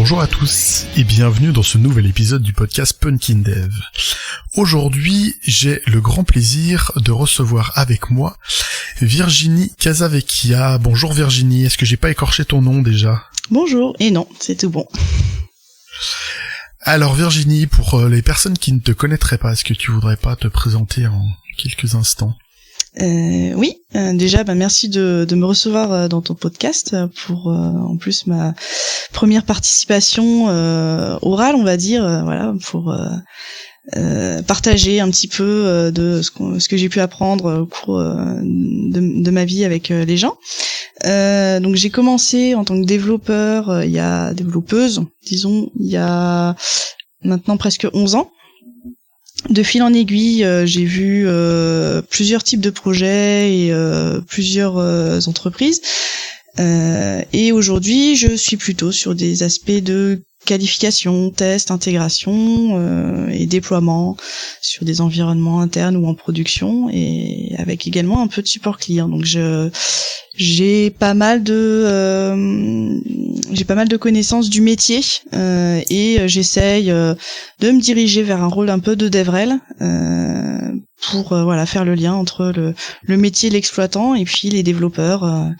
Bonjour à tous et bienvenue dans ce nouvel épisode du podcast Punkin Dev. Aujourd'hui, j'ai le grand plaisir de recevoir avec moi Virginie Casavecchia. Bonjour Virginie, est-ce que j'ai pas écorché ton nom déjà ? Bonjour, et non, c'est tout bon. Alors Virginie, pour les personnes qui ne te connaîtraient pas, est-ce que tu voudrais pas te présenter en quelques instants ? Oui, déjà merci de me recevoir dans ton podcast pour en plus ma première participation orale, on va dire, voilà, pour partager un petit peu de ce que j'ai pu apprendre au cours de ma vie avec les gens. Donc j'ai commencé en tant que développeur, il y a maintenant presque 11 ans. De fil en aiguille, j'ai vu plusieurs types de projets et plusieurs entreprises. Et aujourd'hui, je suis plutôt sur des aspects de qualification, test, intégration et déploiement sur des environnements internes ou en production, et avec également un peu de support client. Donc j'ai pas mal de connaissances du métier et j'essaye de me diriger vers un rôle un peu de DevRel pour faire le lien entre le métier, l'exploitant et puis les développeurs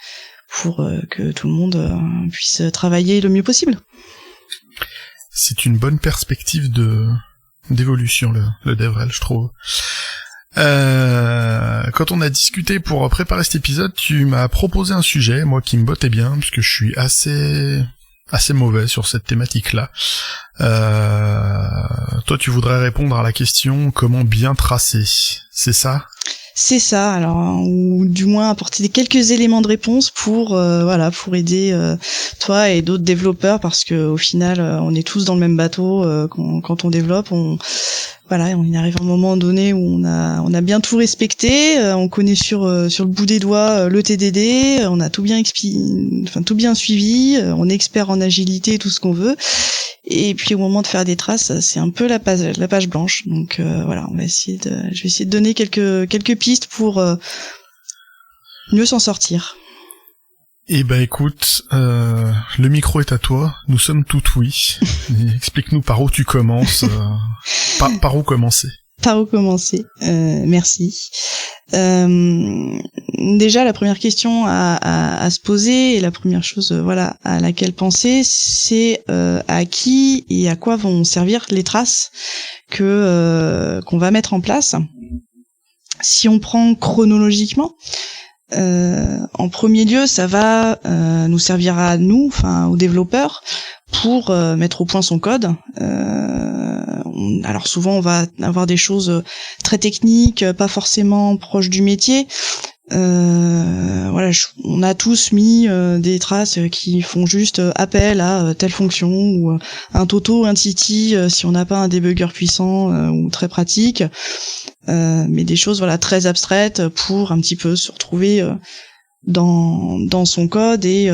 pour que tout le monde puisse travailler le mieux possible. C'est une bonne perspective d'évolution, le DevRel, je trouve. Quand on a discuté pour préparer cet épisode, tu m'as proposé un sujet, moi, qui me bottait bien, parce que je suis assez mauvais sur cette thématique-là. Toi, tu voudrais répondre à la question comment bien tracer, c'est ça ? C'est ça, alors, ou du moins apporter quelques éléments de réponse pour aider toi et d'autres développeurs, parce que au final on est tous dans le même bateau quand on développe. On y arrive à un moment donné où on a bien tout respecté, on connaît sur le bout des doigts le TDD, on a tout bien suivi, on est expert en agilité, tout ce qu'on veut. Et puis au moment de faire des traces, c'est un peu la page blanche. Donc je vais essayer de donner quelques pistes pour mieux s'en sortir. Eh ben écoute, le micro est à toi, nous sommes tout oui. Explique-nous par où tu commences, par où commencer. Par où commencer, merci. Déjà, la première question à se poser, et la première chose à laquelle penser, c'est à qui et à quoi vont servir les traces qu'on va mettre en place. Si on prend chronologiquement, en premier lieu, ça va nous servir à nous, aux développeurs, pour mettre au point son code. Alors souvent, on va avoir des choses très techniques, pas forcément proches du métier. On a tous mis des traces qui font juste appel à telle fonction, ou un toto, un titi, si on n'a pas un débugger puissant ou très pratique. Mais des choses très abstraites pour un petit peu se retrouver dans son code et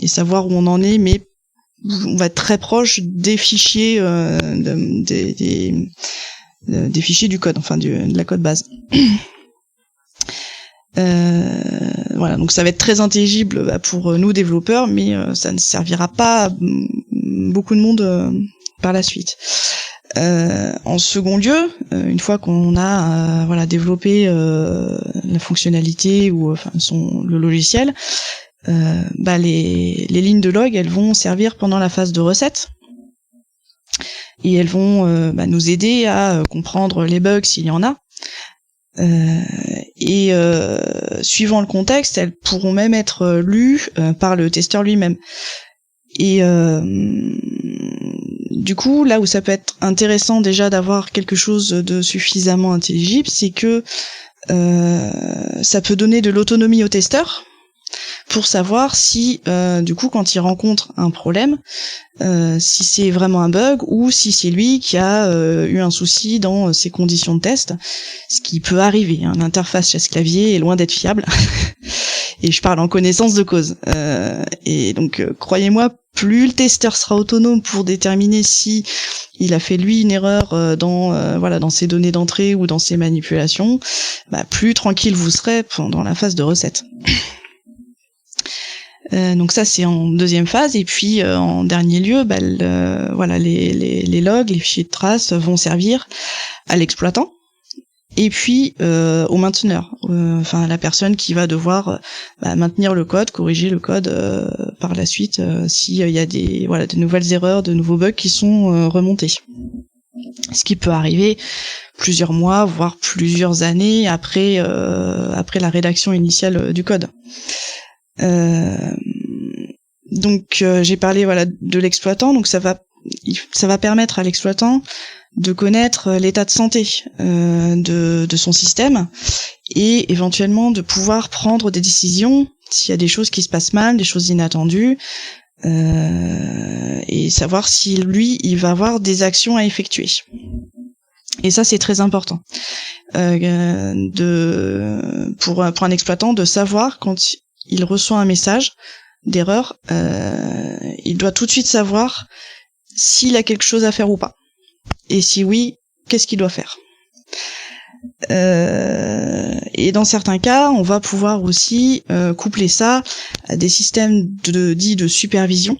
savoir où on en est, mais on va être très proche des fichiers des fichiers du code, de la code base. Donc ça va être très intelligible pour nous développeurs, mais ça ne servira pas à beaucoup de monde par la suite. En second lieu, une fois qu'on a développé la fonctionnalité ou le logiciel, les lignes de log, elles vont servir pendant la phase de recette, et elles vont nous aider à comprendre les bugs s'il y en a. Suivant le contexte, elles pourront même être lues par le testeur lui-même. Et du coup, là où ça peut être intéressant déjà d'avoir quelque chose de suffisamment intelligible, c'est que ça peut donner de l'autonomie au testeur pour savoir si, quand il rencontre un problème, si c'est vraiment un bug ou si c'est lui qui a eu un souci dans ses conditions de test, ce qui peut arriver. L'interface chasse-clavier est loin d'être fiable, et je parle en connaissance de cause. Et donc, croyez-moi, plus le testeur sera autonome pour déterminer si il a fait lui une erreur dans ses données d'entrée ou dans ses manipulations, plus tranquille vous serez pendant la phase de recette. Donc ça c'est en deuxième phase, et puis en dernier lieu, les logs, les fichiers de traces vont servir à l'exploitant et puis au mainteneur, la personne qui va devoir maintenir le code, corriger le code par la suite s'il y a de nouvelles erreurs, de nouveaux bugs qui sont remontés. Ce qui peut arriver plusieurs mois, voire plusieurs années après la rédaction initiale du code. Donc j'ai parlé de l'exploitant, donc ça va permettre à l'exploitant de connaître l'état de santé de son système et éventuellement de pouvoir prendre des décisions s'il y a des choses qui se passent mal, des choses inattendues, et savoir si lui il va avoir des actions à effectuer. Et ça c'est très important pour un exploitant de savoir quand il reçoit un message d'erreur, il doit tout de suite savoir s'il a quelque chose à faire ou pas. Et si oui, qu'est-ce qu'il doit faire. Et dans certains cas, on va pouvoir aussi coupler ça à des systèmes dits de supervision,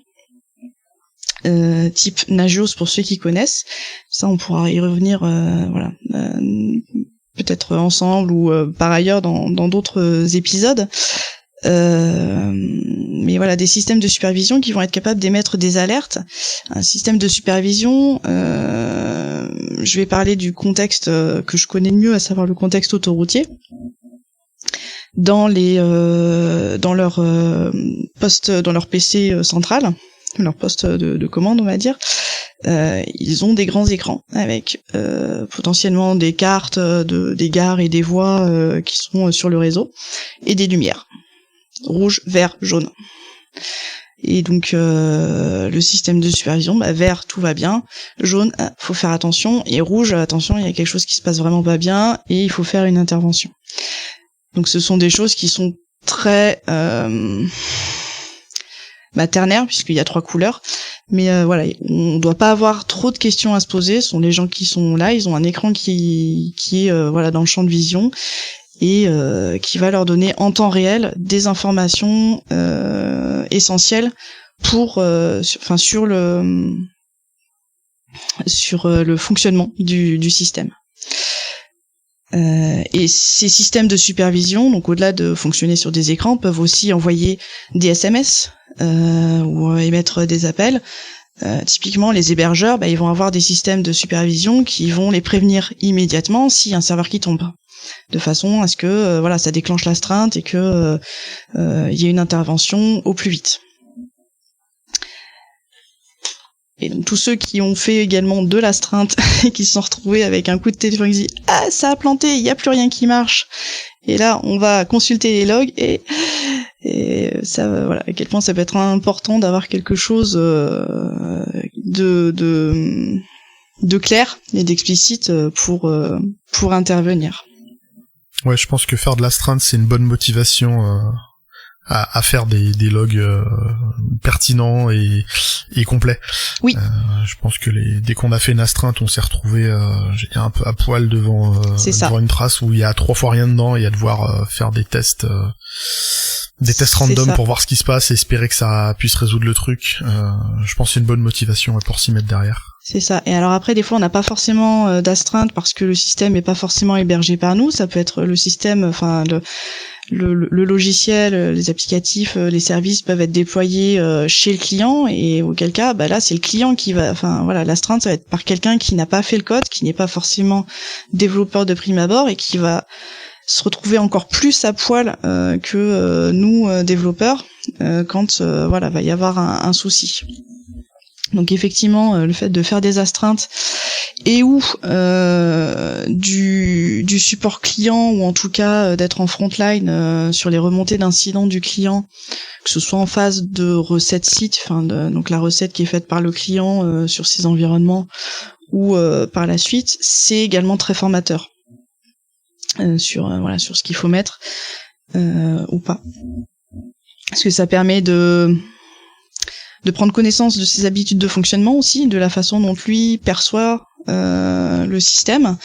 type Nagios pour ceux qui connaissent. Ça, on pourra y revenir peut-être ensemble ou par ailleurs dans d'autres épisodes. Mais voilà, des systèmes de supervision qui vont être capables d'émettre des alertes. Un système de supervision, je vais parler du contexte que je connais le mieux, à savoir le contexte autoroutier. Dans leur poste, dans leur PC central, leur poste de commande, on va dire, ils ont des grands écrans avec potentiellement des cartes des gares et des voies qui sont sur le réseau et des lumières. Rouge, vert, jaune. Et donc le système de supervision, vert, tout va bien, jaune, faut faire attention, et rouge, attention, il y a quelque chose qui se passe vraiment pas bien et il faut faire une intervention. Donc ce sont des choses qui sont très ternaires, puisqu'il y a 3 couleurs, mais on doit pas avoir trop de questions à se poser. Ce sont les gens qui sont là, ils ont un écran qui est dans le champ de vision, et qui va leur donner en temps réel des informations essentielles pour sur le fonctionnement du système. Et ces systèmes de supervision, donc au-delà de fonctionner sur des écrans, peuvent aussi envoyer des SMS ou émettre des appels. Typiquement, les hébergeurs, ils vont avoir des systèmes de supervision qui vont les prévenir immédiatement s'il y a un serveur qui tombe, de façon à ce que ça déclenche l'astreinte et que il y ait une intervention au plus vite. Et donc tous ceux qui ont fait également de l'astreinte et qui se sont retrouvés avec un coup de téléphone qui dit « Ah, ça a planté, il n'y a plus rien qui marche !» Et là, on va consulter les logs et ça, à quel point ça peut être important d'avoir quelque chose de clair et d'explicite pour intervenir. Ouais, je pense que faire de l'astreinte, c'est une bonne motivation à faire des logs pertinents et complets. Oui. Je pense que dès qu'on a fait une astreinte, on s'est retrouvé un peu à poil devant une trace où il y a 3 fois rien dedans, et à devoir faire des tests random pour voir ce qui se passe et espérer que ça puisse résoudre le truc. Je pense que c'est une bonne motivation pour s'y mettre derrière. C'est ça. Et alors après, des fois, on n'a pas forcément d'astreinte parce que le système n'est pas forcément hébergé par nous. Ça peut être le système, le logiciel, les applicatifs, les services peuvent être déployés chez le client, et auquel cas, là, c'est le client qui va, l'astreinte, ça va être par quelqu'un qui n'a pas fait le code, qui n'est pas forcément développeur de prime abord et qui va se retrouver encore plus à poil que nous développeurs quand va y avoir un souci. Donc effectivement, le fait de faire des astreintes et ou du support client, ou en tout cas d'être en frontline sur les remontées d'incidents du client, que ce soit en phase de recette site, donc la recette qui est faite par le client sur ses environnements, ou par la suite, c'est également très formateur sur ce qu'il faut mettre ou pas, parce que ça permet de prendre connaissance de ses habitudes de fonctionnement aussi, de la façon dont lui perçoit le système,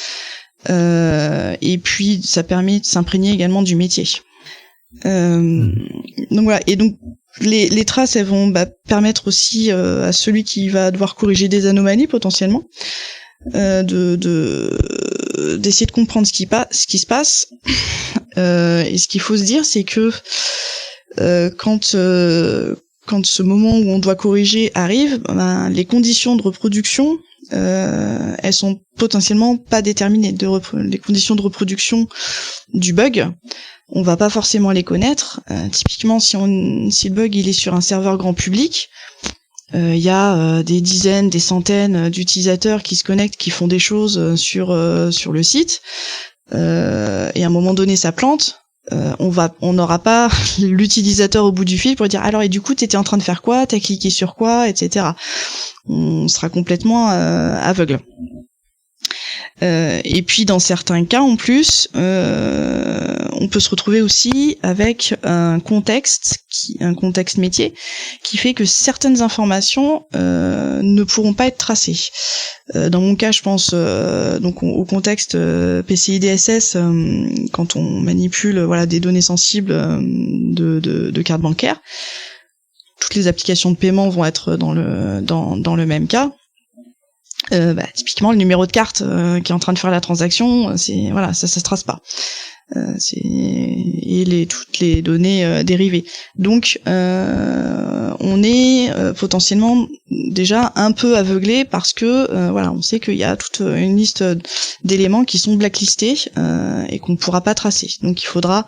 et puis ça permet de s'imprégner également du métier. Donc voilà, et donc les traces, elles vont permettre aussi à celui qui va devoir corriger des anomalies potentiellement d'essayer de comprendre ce qui se passe. Et ce qu'il faut se dire, c'est que quand ce moment où on doit corriger arrive, les conditions de reproduction, elles sont potentiellement pas déterminées. Les conditions de reproduction du bug, on va pas forcément les connaître. Typiquement, si le bug il est sur un serveur grand public, il y a des dizaines, des centaines d'utilisateurs qui se connectent, qui font des choses sur le site. Et à un moment donné, ça plante. On n'aura pas l'utilisateur au bout du fil pour dire alors et du coup t'étais en train de faire quoi, t'as cliqué sur quoi, etc. On sera complètement aveugle. Et puis dans certains cas en plus, on peut se retrouver aussi avec un contexte métier qui fait que certaines informations ne pourront pas être tracées. Dans mon cas, je pense donc au contexte PCI DSS quand on manipule des données sensibles de carte bancaire. Toutes les applications de paiement vont être dans le même cas. Typiquement le numéro de carte qui est en train de faire la transaction, ça se trace pas. Et toutes les données dérivées. Donc on est potentiellement déjà un peu aveuglé parce que on sait qu'il y a toute une liste d'éléments qui sont blacklistés et qu'on ne pourra pas tracer. Donc il faudra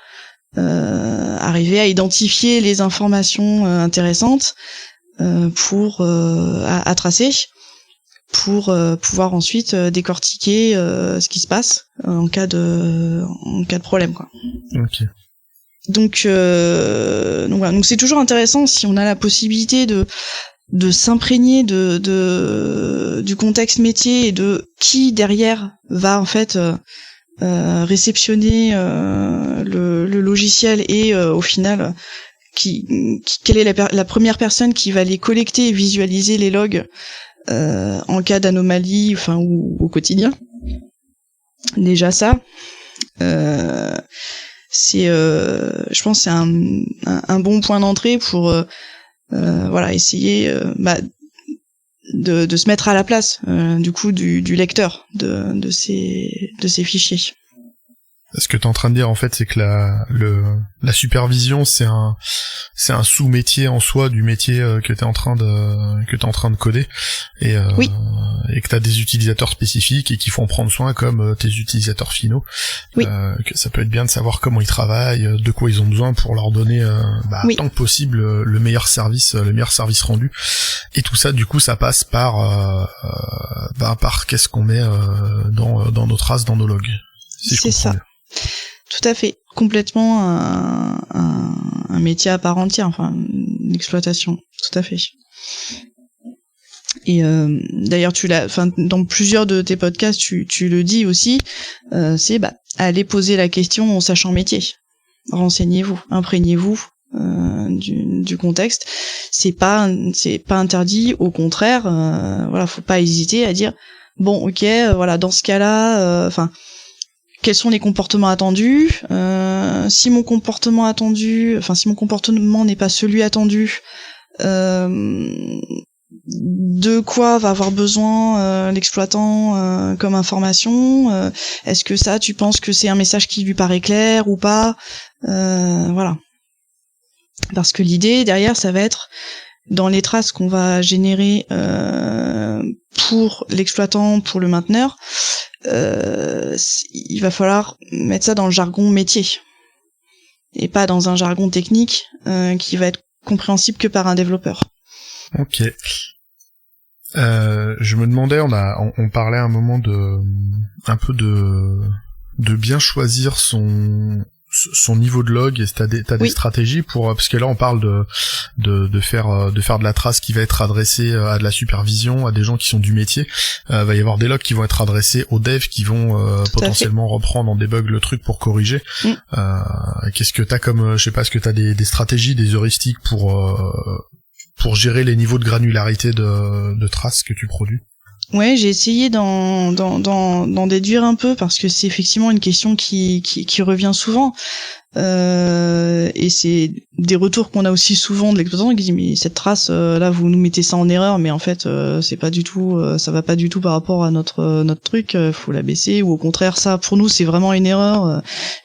arriver à identifier les informations intéressantes pour à tracer, pour pouvoir ensuite décortiquer ce qui se passe en cas de problème, quoi. Ok. Donc voilà. Donc c'est toujours intéressant si on a la possibilité de s'imprégner du contexte métier et de qui derrière va en fait réceptionner le logiciel et au final quelle est la première personne qui va les collecter et visualiser les logs en cas d'anomalie, ou au quotidien. Déjà ça, c'est, je pense, c'est un bon point d'entrée pour, essayer, de se mettre à la place, du coup, du lecteur de ces fichiers. Ce que t'es en train de dire en fait, c'est que la supervision c'est un sous-métier en soi du métier que t'es en train de coder et oui. Et que t'as des utilisateurs spécifiques et qu'il faut en prendre soin comme tes utilisateurs finaux. Oui. Que ça peut être bien de savoir comment ils travaillent, de quoi ils ont besoin pour leur donner oui. tant que possible le meilleur service rendu. Et tout ça du coup ça passe par qu'est-ce qu'on met dans nos traces, dans nos logs. Si c'est ça. Bien. Tout à fait, complètement un métier à part entière, une exploitation, tout à fait. Et d'ailleurs, dans plusieurs de tes podcasts, tu le dis aussi, c'est aller poser la question aux sachants métiers. Renseignez-vous, imprégnez-vous du contexte. C'est pas interdit, au contraire, faut pas hésiter à dire bon, ok, dans ce cas-là, quels sont les comportements attendus, si mon comportement n'est pas celui attendu, de quoi va avoir besoin l'exploitant comme information, est-ce que ça tu penses que c'est un message qui lui paraît clair ou pas, parce que l'idée derrière ça va être dans les traces qu'on va générer pour l'exploitant, pour le mainteneur, il va falloir mettre ça dans le jargon métier et pas dans un jargon technique qui va être compréhensible que par un développeur. Ok. Je me demandais, on parlait à un moment de bien choisir son niveau de log, et t'as des stratégies pour, parce que là on parle de faire de la trace qui va être adressée à de la supervision, à des gens qui sont du métier. Va y avoir des logs qui vont être adressés aux devs qui vont potentiellement reprendre en debug le truc pour corriger. Qu'est-ce que t'as comme, je sais pas, est-ce que t'as des stratégies, des heuristiques pour gérer les niveaux de granularité de traces que tu produis? Ouais, j'ai essayé d'en déduire un peu parce que c'est effectivement une question qui revient souvent. Et c'est des retours qu'on a aussi souvent de l'exploitant qui dit mais cette trace là vous nous mettez ça en erreur, mais en fait c'est pas du tout, ça va pas du tout par rapport à notre truc, faut la baisser, ou au contraire ça pour nous c'est vraiment une erreur,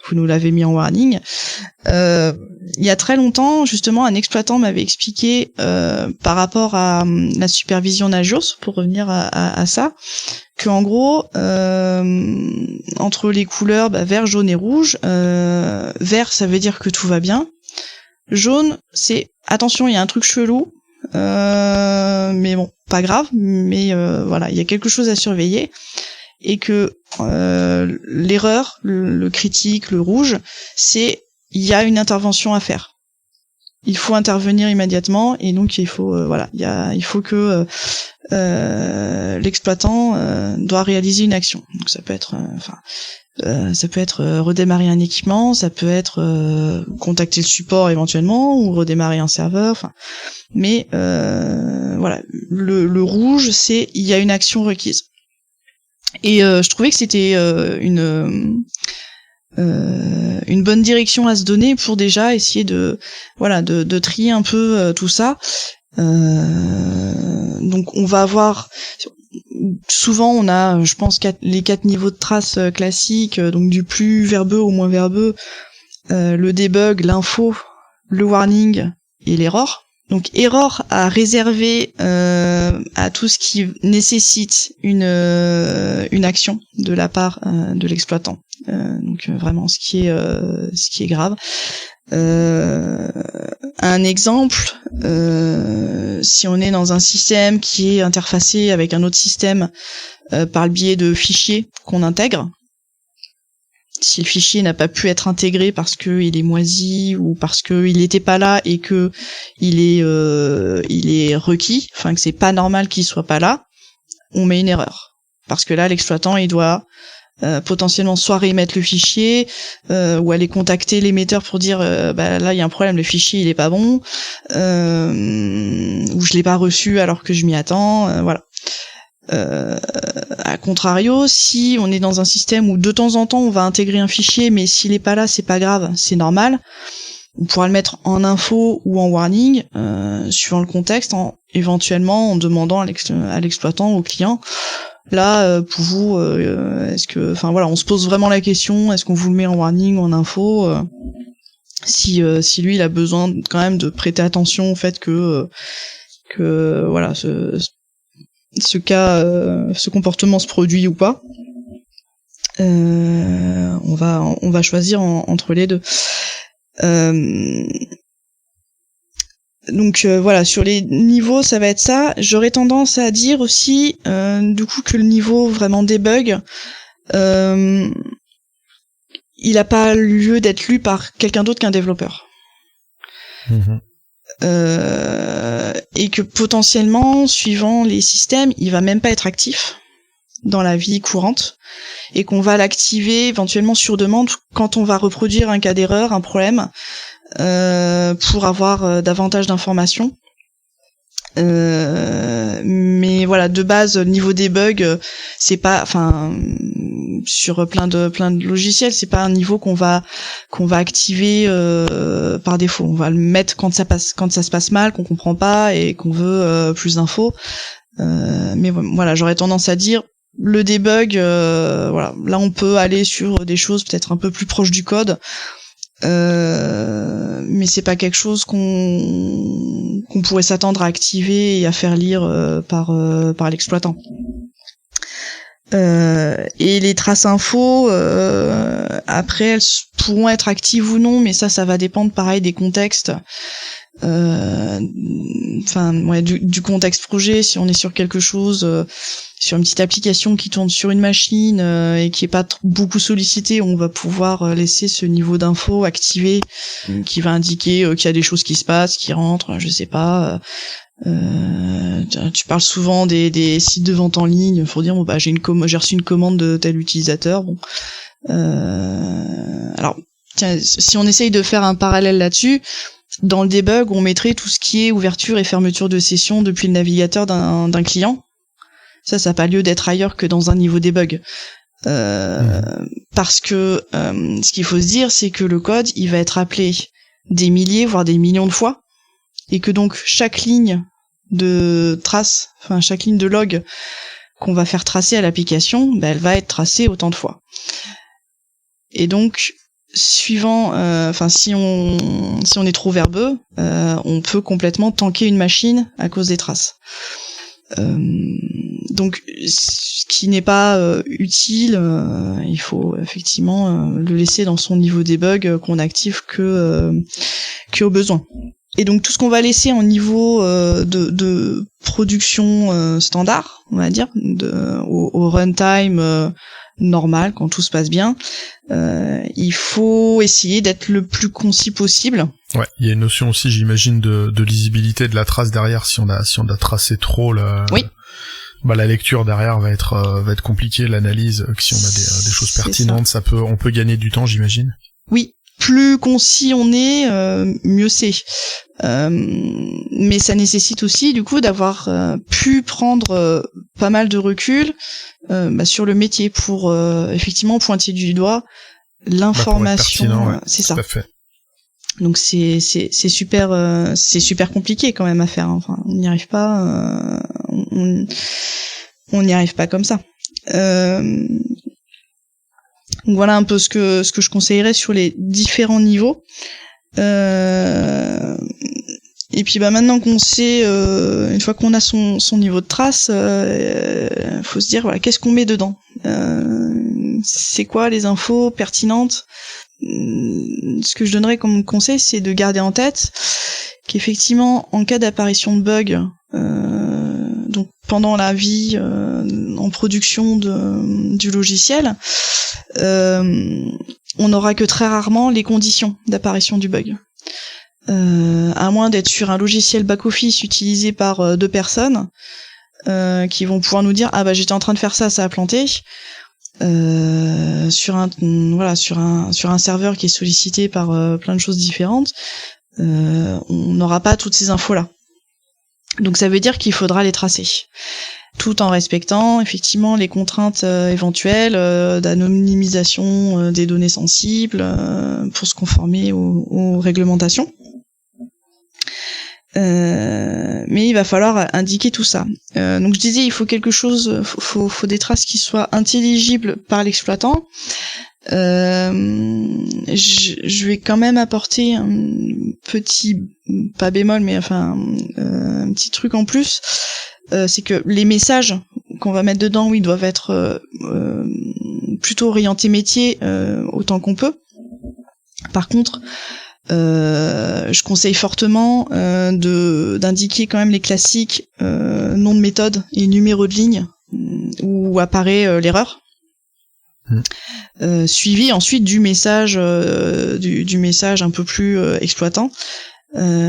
vous nous l'avez mis en warning. Il y a très longtemps justement un exploitant m'avait expliqué par rapport à la supervision Nagios, pour revenir à ça, que en gros entre les couleurs vert, jaune et rouge, vert ça veut dire que tout va bien, jaune c'est attention il y a un truc chelou, mais bon pas grave, mais voilà il y a quelque chose à surveiller, et que l'erreur, le critique, le rouge, c'est il y a une intervention à faire. Il faut intervenir immédiatement, et donc il faut il faut que l'exploitant doit réaliser une action. Donc ça peut être ça peut être redémarrer un équipement, ça peut être contacter le support éventuellement, ou redémarrer un serveur, mais voilà, le rouge c'est il y a une action requise. Et je trouvais que c'était une bonne direction à se donner pour déjà essayer de trier un peu tout ça. Donc on va avoir souvent on a je pense les 4 niveaux de traces classiques, donc du plus verbeux au moins verbeux, le debug, l'info, le warning et l'error. Donc error à réserver à tout ce qui nécessite une action de la part de l'exploitant. Donc vraiment ce qui est grave. Un exemple, si on est dans un système qui est interfacé avec un autre système par le biais de fichiers qu'on intègre, si le fichier n'a pas pu être intégré parce que il est moisi ou parce que il était pas là et que il est requis, enfin que c'est pas normal qu'il soit pas là, on met une erreur. Parce que là l'exploitant il doit potentiellement soit réémettre le fichier, ou aller contacter l'émetteur pour dire là il y a un problème, le fichier il est pas bon, ou je l'ai pas reçu alors que je m'y attends, voilà. À contrario, si on est dans un système où de temps en temps on va intégrer un fichier, mais s'il est pas là c'est pas grave, c'est normal, on pourra le mettre en info ou en warning, suivant le contexte, éventuellement en demandant à l'exploitant, au client, là pour vous est-ce que, on se pose vraiment la question, est-ce qu'on vous le met en warning ou en info, si lui il a besoin quand même de prêter attention au fait que voilà ce comportement se produit ou pas. On va choisir entre les deux. Donc voilà, sur les niveaux ça va être ça. J'aurais tendance à dire aussi du coup que le niveau vraiment debug, il a pas lieu d'être lu par quelqu'un d'autre qu'un développeur. Et que potentiellement, suivant les systèmes, il va même pas être actif dans la vie courante, et qu'on va l'activer éventuellement sur demande quand on va reproduire un cas d'erreur, un problème, pour avoir davantage d'informations. Mais voilà, de base, niveau debug, c'est pas, sur plein de logiciels, c'est pas un niveau qu'on va activer par défaut. On va le mettre quand ça se passe mal, qu'on comprend pas et qu'on veut plus d'infos. Mais voilà, j'aurais tendance à dire le debug, voilà, là on peut aller sur des choses peut-être un peu plus proches du code. Mais c'est pas quelque chose qu'on pourrait s'attendre à activer et à faire lire par l'exploitant. Et les traces info, après elles pourront être actives ou non, mais ça va dépendre pareil des contextes. Du contexte projet. Si on est sur quelque chose, sur une petite application qui tourne sur une machine et qui est pas beaucoup sollicitée, on va pouvoir laisser ce niveau d'info activé, qui va indiquer qu'il y a des choses qui se passent, qui rentrent, je sais pas. Tu parles souvent des sites de vente en ligne, faut dire j'ai reçu une commande de tel utilisateur. Alors tiens, si on essaye de faire un parallèle là-dessus, dans le debug, on mettrait tout ce qui est ouverture et fermeture de session depuis le navigateur d'un client. Ça n'a pas lieu d'être ailleurs que dans un niveau debug. parce que ce qu'il faut se dire, c'est que le code, il va être appelé des milliers, voire des millions de fois, et que donc chaque ligne de trace, enfin chaque ligne de log qu'on va faire tracer à l'application, elle va être tracée autant de fois. Et donc, suivant, si on est trop verbeux, on peut complètement tanker une machine à cause des traces. Donc, ce qui n'est pas utile, il faut effectivement le laisser dans son niveau debug qu'on active que au besoin. Et donc tout ce qu'on va laisser en niveau de production standard, on va dire, au runtime normal, quand tout se passe bien, il faut essayer d'être le plus concis possible. Ouais, il y a une notion aussi, j'imagine, de lisibilité de la trace derrière. Si on a tracé trop, oui. La lecture derrière va être compliquée, l'analyse. Si on a des choses pertinentes, on peut gagner du temps, j'imagine. Oui. Plus concis on est, mieux c'est. Mais ça nécessite aussi du coup d'avoir pu prendre pas mal de recul sur le métier pour effectivement pointer du doigt l'information. Pertinent, ouais, c'est ça. Tout à fait. Donc c'est super compliqué quand même à faire. Enfin, on n'y arrive pas. On n'y arrive pas comme ça. Donc voilà un peu ce que je conseillerais sur les différents niveaux. Et puis maintenant qu'on sait, une fois qu'on a son niveau de trace, faut se dire voilà, qu'est-ce qu'on met dedans. C'est quoi les infos pertinentes. Ce que je donnerais comme conseil, c'est de garder en tête qu'effectivement, en cas d'apparition de bugs, donc pendant la vie en production du logiciel, on n'aura que très rarement les conditions d'apparition du bug. À moins d'être sur un logiciel back-office utilisé par 2 personnes qui vont pouvoir nous dire j'étais en train de faire ça a planté. Sur un serveur qui est sollicité par plein de choses différentes, on n'aura pas toutes ces infos là. Donc ça veut dire qu'il faudra les tracer, tout en respectant effectivement les contraintes éventuelles d'anonymisation des données sensibles pour se conformer aux réglementations. Mais il va falloir indiquer tout ça. Donc je disais, il faut quelque chose, faut des traces qui soient intelligibles par l'exploitant. Je vais quand même apporter un petit, pas bémol, mais un petit truc en plus. C'est que les messages qu'on va mettre dedans, oui, doivent être plutôt orientés métier autant qu'on peut. Par contre, je conseille fortement d'indiquer quand même les classiques nom de méthode et numéro de ligne où apparaît l'erreur. Suivi ensuite du message du message un peu plus exploitant.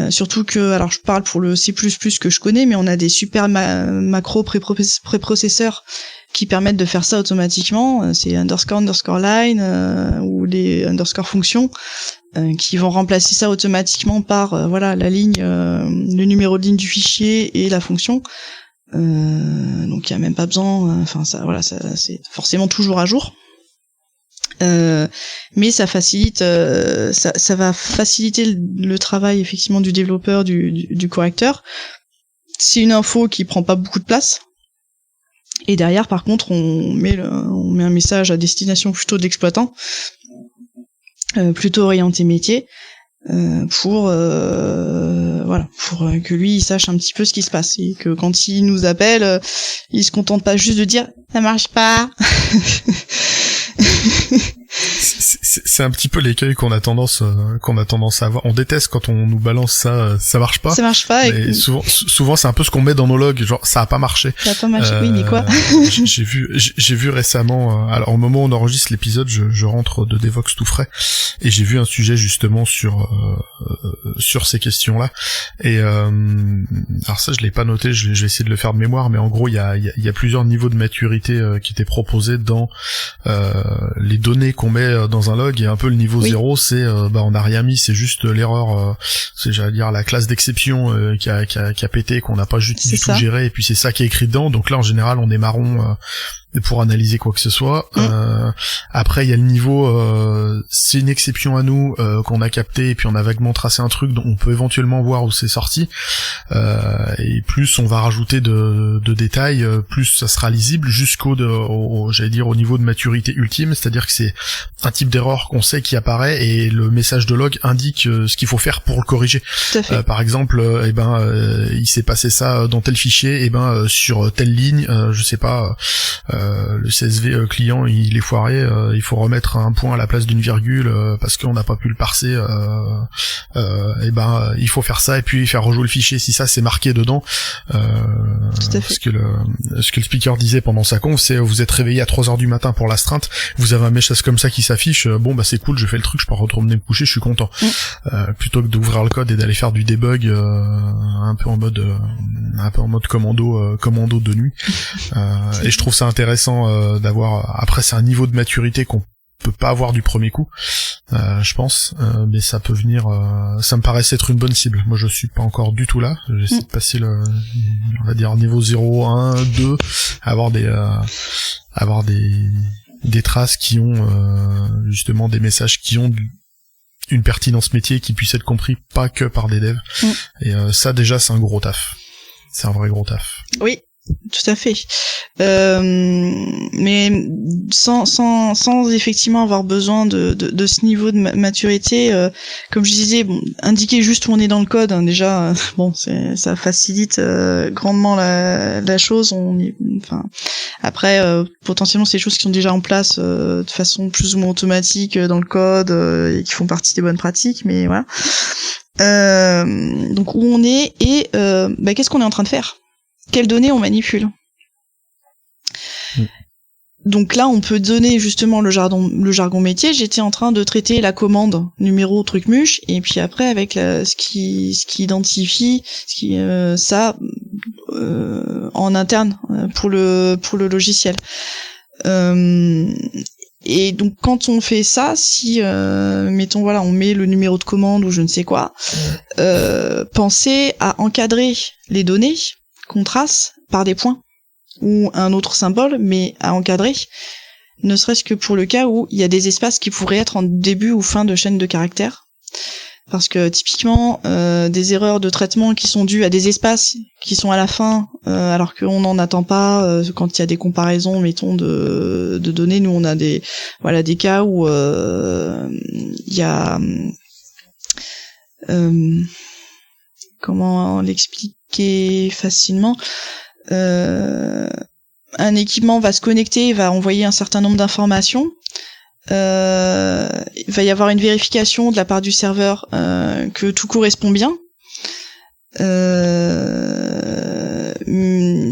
Surtout que, alors je parle pour le C++ que je connais, mais on a des super macros préprocesseurs qui permettent de faire ça automatiquement. C'est underscore line ou les underscore fonctions qui vont remplacer ça automatiquement par la ligne, le numéro de ligne du fichier et la fonction. Donc il y a même pas besoin. Ça c'est forcément toujours à jour. Mais ça facilite, ça va faciliter le travail effectivement du développeur, du correcteur. C'est une info qui prend pas beaucoup de place. Et derrière, par contre, on met un message à destination plutôt de l'exploitant, plutôt orienté métier, pour que lui il sache un petit peu ce qui se passe et que quand il nous appelle, il se contente pas juste de dire ça marche pas. C'est un petit peu l'écueil qu'on a tendance à avoir. On déteste quand on nous balance ça marche pas. Ça marche pas. Et souvent c'est un peu ce qu'on met dans nos logs, genre ça a pas marché. Ça a pas marché, oui, mais quoi? j'ai vu récemment, alors au moment où on enregistre l'épisode, je rentre de Devox tout frais, et j'ai vu un sujet justement sur ces questions-là. Et alors ça je l'ai pas noté, je vais essayer de le faire de mémoire, mais en gros il y a plusieurs niveaux de maturité qui étaient proposés dans les données qu'on met dans un log, et un peu le niveau 0, c'est on n'a rien mis, c'est juste l'erreur, c'est j'allais dire la classe d'exception qui a pété, qu'on n'a pas du tout géré, et puis c'est ça qui est écrit dedans. Donc là en général on est marron pour analyser quoi que ce soit. Après il y a le niveau c'est une exception à nous qu'on a capté, et puis on a vaguement tracé un truc dont on peut éventuellement voir où c'est sorti, et plus on va rajouter de détails, plus ça sera lisible jusqu'au j'allais dire au niveau de maturité ultime, c'est-à-dire que c'est un type d'erreur qu'on sait qui apparaît, et le message de log indique ce qu'il faut faire pour le corriger. Par exemple, il s'est passé ça dans tel fichier, sur telle ligne, je sais pas, le CSV client il est foiré, il faut remettre un point à la place d'une virgule parce qu'on n'a pas pu le parser, il faut faire ça et puis faire rejouer le fichier si ça c'est marqué dedans. Ce que le speaker disait pendant sa conf, c'est vous êtes réveillé à 3h du matin pour l'astreinte, vous avez un message comme ça qui s'affiche, c'est cool, je fais le truc, je peux retourner me coucher, je suis content. Plutôt que d'ouvrir le code et d'aller faire du debug un peu en mode commando de nuit. Et je trouve ça intéressant d'avoir, après c'est un niveau de maturité qu'on peut pas avoir du premier coup, je pense, mais ça peut venir, ça me paraissait être une bonne cible. Moi je suis pas encore du tout là, j'essaie de passer on va dire niveau 0, 1, 2, avoir des traces qui ont justement des messages qui ont une pertinence métier qui puisse être compris pas que par des devs. Et ça déjà c'est un gros taf. C'est un vrai gros taf. Oui, tout à fait. Mais sans effectivement avoir besoin de ce niveau de maturité, comme je disais, indiquer juste où on est dans le code, hein, déjà, ça facilite grandement la chose. Après, potentiellement, c'est des choses qui sont déjà en place de façon plus ou moins automatique dans le code et qui font partie des bonnes pratiques, mais voilà. Donc où on est et qu'est-ce qu'on est en train de faire ? Quelles données on manipule ? Donc là, on peut donner justement le jargon métier. J'étais en train de traiter la commande numéro truc muche, et puis après avec ce qui identifie ça en interne pour le logiciel. Et donc quand on fait ça, si mettons on met le numéro de commande ou je ne sais quoi, pensez à encadrer les données qu'on trace par des points ou un autre symbole, mais à encadrer, ne serait-ce que pour le cas où il y a des espaces qui pourraient être en début ou fin de chaîne de caractères. Parce que typiquement, des erreurs de traitement qui sont dues à des espaces qui sont à la fin, alors qu'on n'en attend pas, quand il y a des comparaisons, mettons, de données, nous on a des cas où il y a comment l'expliquer facilement, un équipement va se connecter, va envoyer un certain nombre d'informations, il va y avoir une vérification de la part du serveur que tout correspond bien.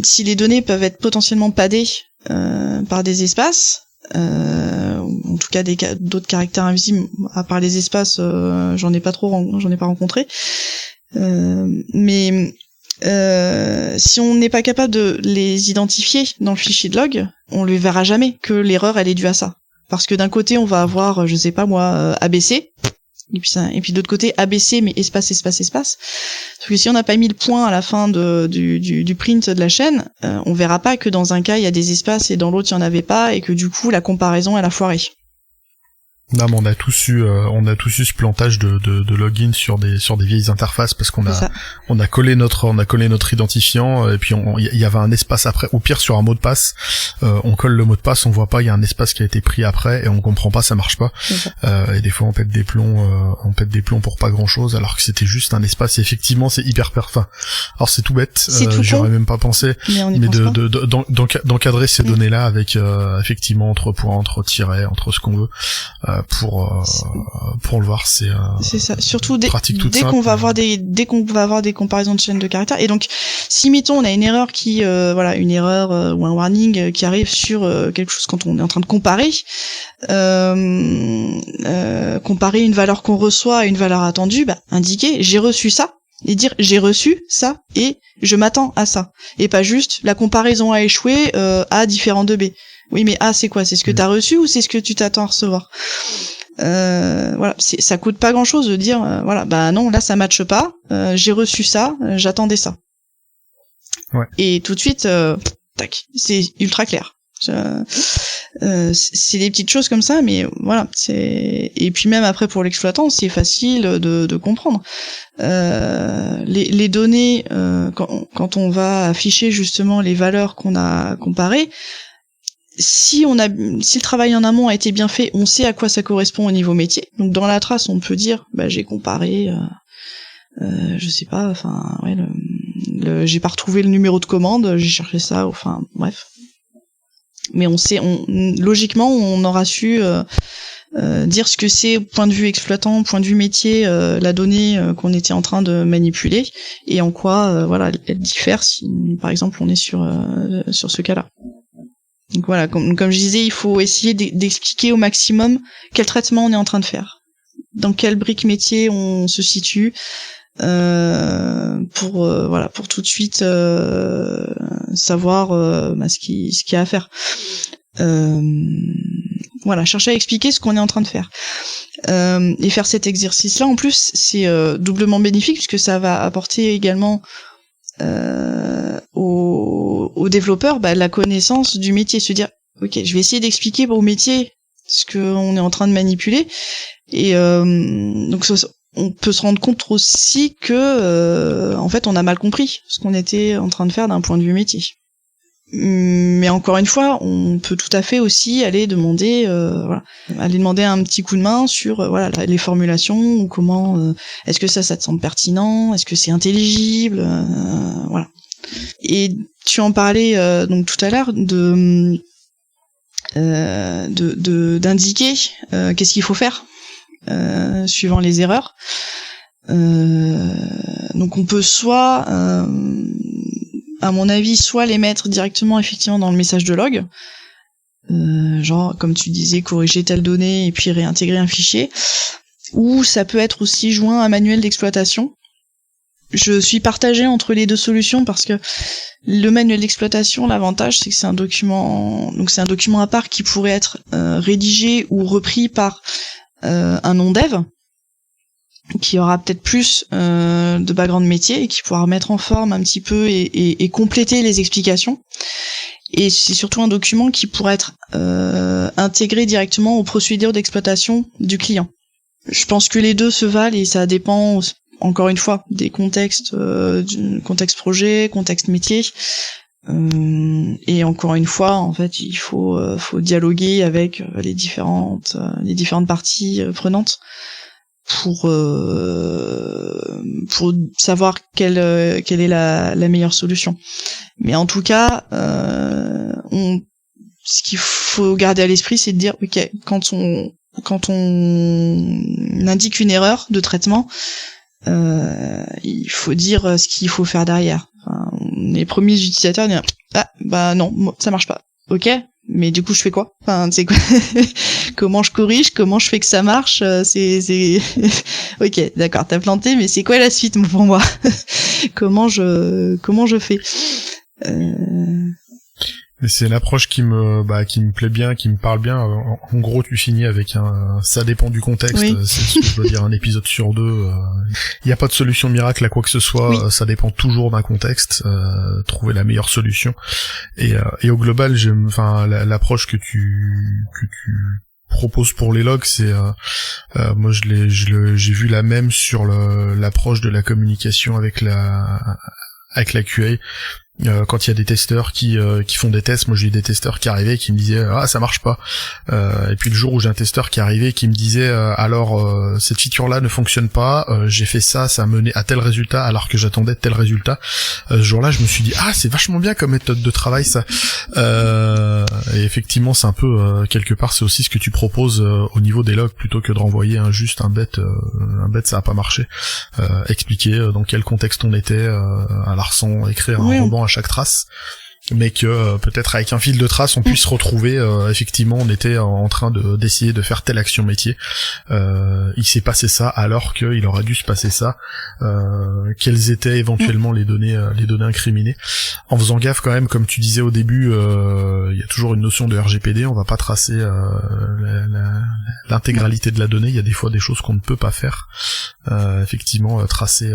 Si les données peuvent être potentiellement padées par des espaces, en tout cas d'autres caractères invisibles, à part les espaces, j'en ai pas rencontré. Mais si on n'est pas capable de les identifier dans le fichier de log, on ne verra jamais que l'erreur elle est due à ça. Parce que d'un côté on va avoir, je sais pas moi, ABC, et puis de l'autre côté ABC mais espace. Parce que si on n'a pas mis le point à la fin du print de la chaîne, on verra pas que dans un cas il y a des espaces et dans l'autre il y en avait pas, et que du coup la comparaison elle a foiré. Non, mais on a tous eu ce plantage de login sur des vieilles interfaces, parce qu'on a collé notre identifiant, et puis il y avait un espace après, ou pire sur un mot de passe, on colle le mot de passe, on voit pas, il y a un espace qui a été pris après et on comprend pas, ça marche pas. Et des fois on pète des plombs pour pas grand chose, alors que c'était juste un espace, et effectivement c'est hyper enfin, alors c'est tout bête, j'aurais même pas pensé, mais d'encadrer ces données là avec effectivement entre points, entre tirets, entre ce qu'on veut, pour le voir, c'est ça. Surtout dès qu'on va avoir des comparaisons de chaînes de caractères. Et donc si mettons on a une erreur une erreur ou un warning qui arrive sur quelque chose quand on est en train de comparer une valeur qu'on reçoit à une valeur attendue, indiquer j'ai reçu ça, et dire j'ai reçu ça et je m'attends à ça, et pas juste la comparaison a échoué à différents 2B. Oui, mais c'est quoi? C'est ce que t'as reçu ou c'est ce que tu t'attends à recevoir? Voilà, ça coûte pas grand chose de dire voilà, bah non, là ça matche pas, j'ai reçu ça, j'attendais ça. Ouais. Et tout de suite tac, c'est ultra clair. C'est des petites choses comme ça, mais voilà, et puis même après pour l'exploitant, c'est facile de comprendre. Les données, quand on va afficher justement les valeurs qu'on a comparées, si le travail en amont a été bien fait, on sait à quoi ça correspond au niveau métier. Donc dans la trace, on peut dire, bah j'ai comparé, je sais pas, enfin ouais, j'ai pas retrouvé le numéro de commande, j'ai cherché ça, enfin bref. Mais on sait, logiquement, on aura su dire ce que c'est point de vue exploitant, point de vue métier, la donnée qu'on était en train de manipuler et en quoi, voilà, elle diffère si, par exemple, on est sur ce cas-là. Donc voilà, comme je disais, il faut essayer d'expliquer au maximum quel traitement on est en train de faire, dans quelle brique métier on se situe, pour tout de suite savoir ce qu'il y a à faire. Voilà, chercher à expliquer ce qu'on est en train de faire. Et faire cet exercice-là, en plus, c'est doublement bénéfique puisque ça va apporter également aux développeurs la connaissance du métier, se dire ok, je vais essayer d'expliquer au métier ce qu'on est en train de manipuler, et donc on peut se rendre compte aussi que en fait on a mal compris ce qu'on était en train de faire d'un point de vue métier. Mais encore une fois, on peut tout à fait aussi aller demander un petit coup de main sur les formulations, ou comment est-ce que ça te semble pertinent, est-ce que c'est intelligible, voilà. Et tu en parlais donc tout à l'heure d'indiquer qu'est-ce qu'il faut faire suivant les erreurs. Donc on peut soit à mon avis, soit les mettre directement effectivement dans le message de log, genre comme tu disais, corriger telle donnée et puis réintégrer un fichier, ou ça peut être aussi joint à un manuel d'exploitation. Je suis partagée entre les deux solutions parce que le manuel d'exploitation, l'avantage c'est que c'est un document à part qui pourrait être rédigé ou repris par un non-dev, qui aura peut-être plus de background métier et qui pourra remettre en forme un petit peu et compléter les explications. Et c'est surtout un document qui pourra être intégré directement aux procédures d'exploitation du client. Je pense que les deux se valent et ça dépend, encore une fois, des contextes, du contexte projet, contexte métier. Et encore une fois, en fait, il faut dialoguer avec les différentes parties prenantes pour savoir quelle est la meilleure solution. Mais en tout cas, ce qu'il faut garder à l'esprit, c'est de dire ok, quand on indique une erreur de traitement, il faut dire ce qu'il faut faire derrière. Enfin, les premiers utilisateurs disent non, ça marche pas. Ok, mais du coup je fais quoi? Enfin, c'est quoi? Comment je corrige? Comment je fais que ça marche? C'est ok, d'accord, t'as planté, mais c'est quoi la suite pour moi? Comment je fais? Et c'est l'approche qui me plaît bien, qui me parle bien. En gros, tu finis avec ça dépend du contexte. Oui. C'est ce que je veux dire, un épisode sur deux. Il n'y a pas de solution miracle à quoi que ce soit. Oui. Ça dépend toujours d'un contexte. Trouver la meilleure solution. Et au global, l'approche que tu proposes pour les logs, c'est moi j'ai vu la même sur l'approche de la communication avec la QA. Quand il y a des testeurs qui font des tests, moi j'ai eu des testeurs qui arrivaient et qui me disaient ça marche pas, et puis le jour où j'ai un testeur qui arrivait et qui me disait cette feature là ne fonctionne pas, j'ai fait ça a mené à tel résultat alors que j'attendais tel résultat, ce jour-là je me suis dit c'est vachement bien comme méthode de travail ça, et effectivement c'est un peu quelque part c'est aussi ce que tu proposes au niveau des logs, plutôt que de renvoyer juste un bête ça a pas marché, expliquer dans quel contexte on était, à l'arsan, écrire un rebond à chaque trace, mais que peut-être avec un fil de trace on puisse retrouver effectivement on était en train d'essayer de faire telle action métier, il s'est passé ça alors qu'il aurait dû se passer ça, quelles étaient éventuellement les données incriminées, en faisant gaffe quand même, comme tu disais au début, il y a toujours une notion de RGPD, on va pas tracer l'intégralité de la donnée, il y a des fois des choses qu'on ne peut pas faire, effectivement tracer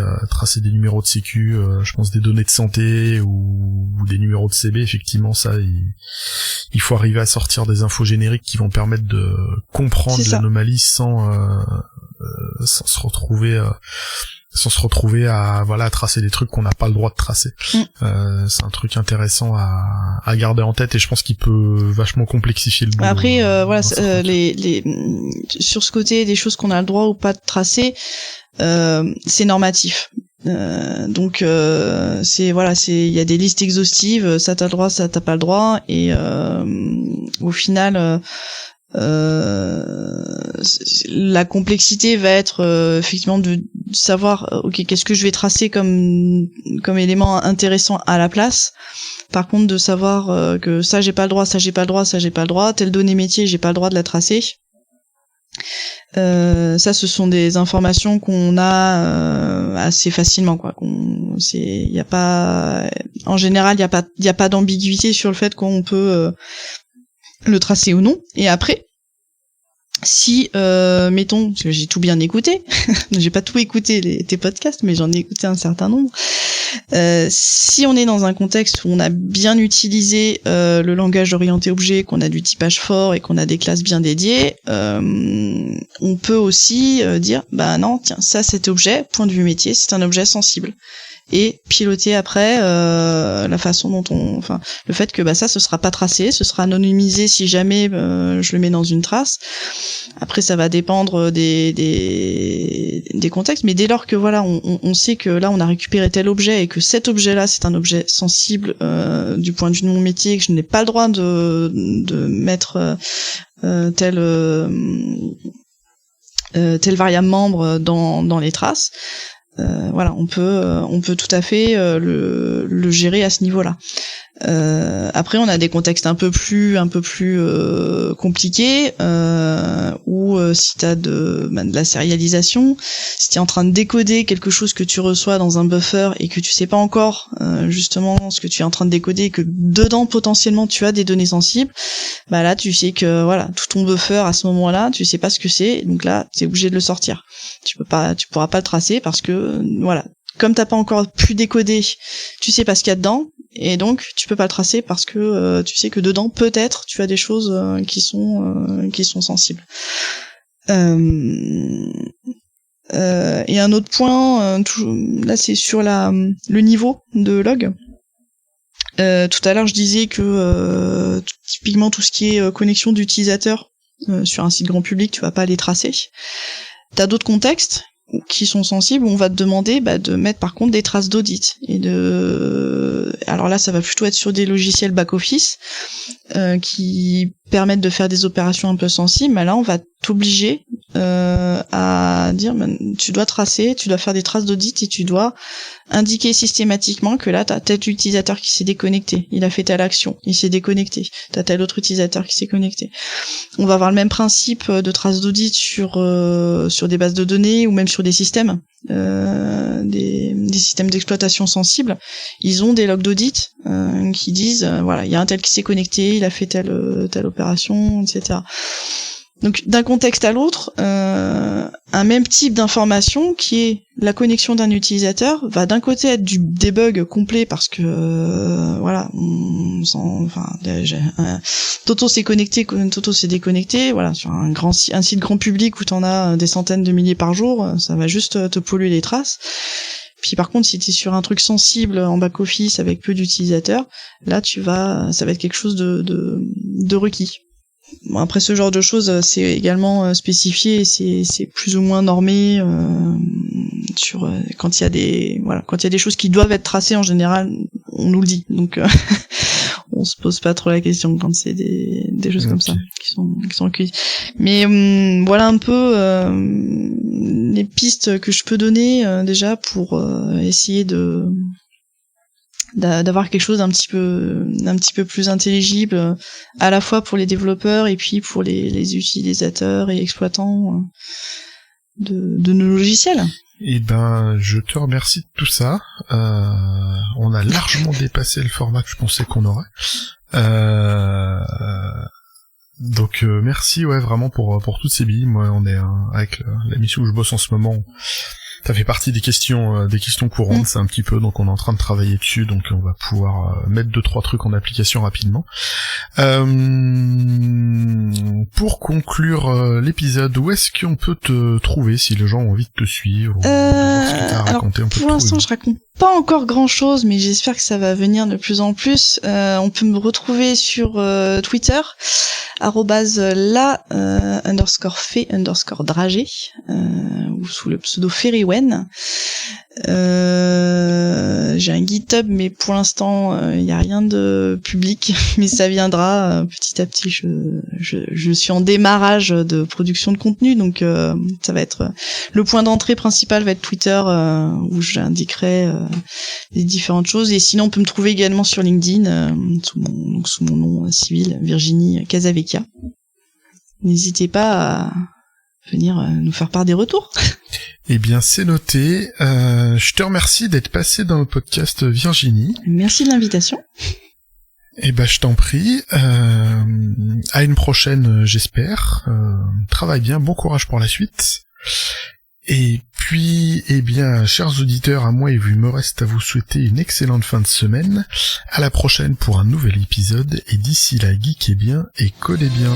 des numéros de sécu, je pense des données de santé ou des numéros de CB, effectivement ça il faut arriver à sortir des infos génériques qui vont permettre de comprendre l'anomalie sans se retrouver à tracer des trucs qu'on n'a pas le droit de tracer. C'est un truc intéressant à garder en tête, et je pense qu'il peut vachement complexifier le boulot. Après sur ce côté des choses qu'on a le droit ou pas de tracer, c'est normatif. Donc il y a des listes exhaustives, ça t'as le droit, ça t'as pas le droit, et au final la complexité va être effectivement de savoir ok, qu'est-ce que je vais tracer comme élément intéressant à la place. Par contre, de savoir que ça j'ai pas le droit, ça j'ai pas le droit, ça j'ai pas le droit, telle donnée métier j'ai pas le droit de la tracer. Ça, ce sont des informations qu'on a assez facilement, quoi. En général, il y a pas d'ambiguïté sur le fait qu'on peut le tracer ou non. Et après, si mettons, parce que j'ai tout bien écouté, j'ai pas tout écouté tes podcasts, mais j'en ai écouté un certain nombre. Si on est dans un contexte où on a bien utilisé le langage orienté objet, qu'on a du typage fort et qu'on a des classes bien dédiées, on peut aussi dire bah non, tiens, ça cet objet, point de vue métier, c'est un objet sensible. Et piloter après la façon dont le fait que bah ça ce sera pas tracé, ce sera anonymisé si jamais je le mets dans une trace. Après ça va dépendre des contextes, mais dès lors que voilà on sait que là on a récupéré tel objet et que cet objet là c'est un objet sensible du point de vue de mon métier, et que je n'ai pas le droit de mettre tel variable membre dans les traces. Voilà, on peut tout à fait le gérer à ce niveau-là. Après, on a des contextes un peu plus compliqués où si t'as de la sérialisation, si t'es en train de décoder quelque chose que tu reçois dans un buffer et que tu sais pas encore justement ce que tu es en train de décoder, et que dedans potentiellement tu as des données sensibles, bah là tu sais que voilà, tout ton buffer à ce moment-là, tu sais pas ce que c'est, donc là t'es obligé de le sortir. Tu pourras pas le tracer parce que voilà, comme t'as pas encore pu décoder, tu sais pas ce qu'il y a dedans. Et donc tu peux pas le tracer parce que tu sais que dedans peut-être tu as des choses qui sont sensibles. Et un autre point, là c'est sur le niveau de log. Tout à l'heure je disais que typiquement tout ce qui est connexion d'utilisateurs sur un site grand public, tu vas pas les tracer. T'as d'autres contextes qui sont sensibles, où on va te demander de mettre par contre des traces d'audit, alors là ça va plutôt être sur des logiciels back-office qui permettent de faire des opérations un peu sensibles, mais là on va t'obliger à dire tu dois tracer, tu dois faire des traces d'audit, et tu dois indiquer systématiquement que là t'as tel utilisateur qui s'est déconnecté, il a fait telle action, il s'est déconnecté, t'as tel autre utilisateur qui s'est connecté. On va avoir le même principe de traces d'audit sur des bases de données ou même sur des systèmes, des systèmes d'exploitation sensibles. Ils ont des logs d'audit qui disent voilà, il y a un tel qui s'est connecté, il a fait telle opération, etc. Donc d'un contexte à l'autre, un même type d'information qui est la connexion d'un utilisateur va d'un côté être du debug complet parce que voilà, Toto s'est connecté, Toto s'est déconnecté, voilà, sur un site grand public où t'en as des centaines de milliers par jour, ça va juste te polluer les traces. Puis par contre, si t'es sur un truc sensible en back-office avec peu d'utilisateurs, là ça va être quelque chose de requis. Bon, après ce genre de choses, c'est également spécifié, c'est plus ou moins normé sur quand il y a des choses qui doivent être tracées, en général, on nous le dit. Donc on se pose pas trop la question quand c'est des choses comme ça qui sont recueillies. Mais voilà un peu les pistes que je peux donner déjà pour essayer de d'avoir quelque chose d'un petit peu plus intelligible, à la fois pour les développeurs et puis pour les utilisateurs et exploitants de nos logiciels. Eh ben, je te remercie de tout ça. On a largement dépassé le format que je pensais qu'on aurait. Donc merci vraiment pour toutes ces billes. Moi, on est avec la mission où je bosse en ce moment. Ça fait partie des questions courantes, c'est un petit peu, donc on est en train de travailler dessus, donc on va pouvoir mettre 2-3 trucs en application rapidement. Pour conclure l'épisode, où est-ce qu'on peut te trouver si les gens ont envie de te suivre, ce que t'as raconté, alors, pour l'instant, je raconte pas encore grand-chose, mais j'espère que ça va venir de plus en plus. On peut me retrouver sur Twitter, @la_fait_dragé, ou sous le pseudo Ferrywen. J'ai un GitHub, mais pour l'instant il y a rien de public, mais ça viendra petit à petit. Je suis en démarrage de production de contenu, donc ça va être le point d'entrée principal va être Twitter, où j'indiquerai les différentes choses. Et sinon on peut me trouver également sur LinkedIn sous mon nom civil, Virginie Casavecchia. N'hésitez pas à venir nous faire part des retours. Eh bien, c'est noté. Je te remercie d'être passé dans le podcast, Virginie. Merci de l'invitation. Eh ben, je t'en prie. À une prochaine, j'espère. Travaille bien, bon courage pour la suite. Et puis, eh bien, chers auditeurs, à moi, il me reste à vous souhaiter une excellente fin de semaine. À la prochaine pour un nouvel épisode. Et d'ici là, geekez bien et codez bien.